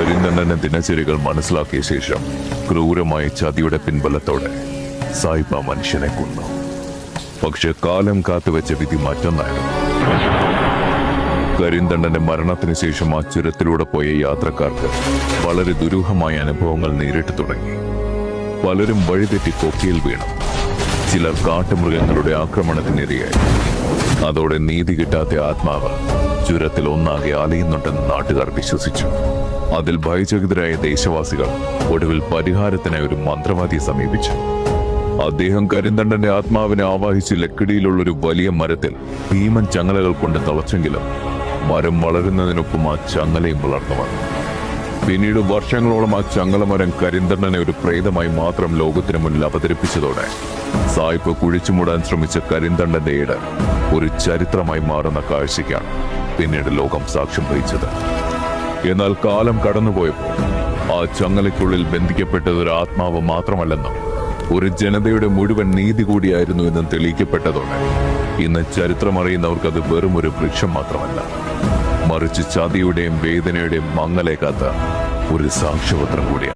കരിന്തണ്ടന്റെ ദിനചര്യകൾ മനസ്സിലാക്കിയ ശേഷം ക്രൂരമായ ചതിയുടെ പിൻബലത്തോടെ സായിപ്പ് ആ മനുഷ്യനെ കൊന്നു. പക്ഷെ കാലം കാത്തുവെച്ച വിധി മറ്റൊന്നായിരുന്നു. കരിന്തണ്ടന്റെ മരണത്തിന് ശേഷം ആ ചുരത്തിലൂടെ പോയ യാത്രക്കാർക്ക് വളരെ ദുരൂഹമായ അനുഭവങ്ങൾ നേരിട്ട് തുടങ്ങി. പലരും വഴിതെറ്റി കൊക്കയിൽ വീണു. ചിലർ കാട്ടുമൃഗങ്ങളുടെ ആക്രമണത്തിനിരയായി. അതോടെ നീതി കിട്ടാത്ത ആത്മാവ് ചുരത്തിൽ ഒന്നാകെ അലയുന്നുണ്ടെന്ന് നാട്ടുകാർ വിശ്വസിച്ചു. അതിൽ ഭയചകിതരായ ദേശവാസികൾ ഒടുവിൽ പരിഹാരത്തിനായി ഒരു മന്ത്രവാദിയെ സമീപിച്ചു. അദ്ദേഹം കരിന്തണ്ടന്റെ ആത്മാവിനെ ആവാഹിച്ച് ലക്കിടിയിലുള്ളൊരു വലിയ മരത്തിൽ ഭീമൻ ചങ്ങലകൾ കൊണ്ട് തളച്ചെങ്കിലും മരം വളരുന്നതിനൊപ്പം ആ ചങ്ങലയും വളർന്നു വന്നു. പിന്നീട് വർഷങ്ങളോളം ആ ചങ്ങലമരം കരിന്തണ്ടനെ ഒരു പ്രേതമായി മാത്രം ലോകത്തിന് മുന്നിൽ അവതരിപ്പിച്ചതോടെ സായിപ്പ് കുഴിച്ചുമൂടാൻ ശ്രമിച്ച കരിന്തണ്ടന്റെ ഏട് ഒരു ചരിത്രമായി മാറുന്ന കാഴ്ചയ്ക്കാണ് പിന്നീട് ലോകം സാക്ഷ്യം വഹിച്ചത്. എന്നാൽ കാലം കടന്നുപോയപ്പോൾ ആ ചങ്ങലയ്ക്കുള്ളിൽ ബന്ധിക്കപ്പെട്ടത് ഒരു ആത്മാവ് മാത്രമല്ലെന്നും ഒരു ജനതയുടെ മുഴുവൻ നീതി കൂടിയായിരുന്നു എന്നും തെളിയിക്കപ്പെട്ടതോടെ ഇന്ന് ചരിത്രമറിയുന്നവർക്ക് അത് വെറും ഒരു വൃക്ഷം മാത്രമല്ല, മറിച്ച് ചതിയുടെയും വേദനയുടെയും മങ്ങലേക്കാത്ത ഒരു സാക്ഷ്യപത്രം കൂടിയാണ്.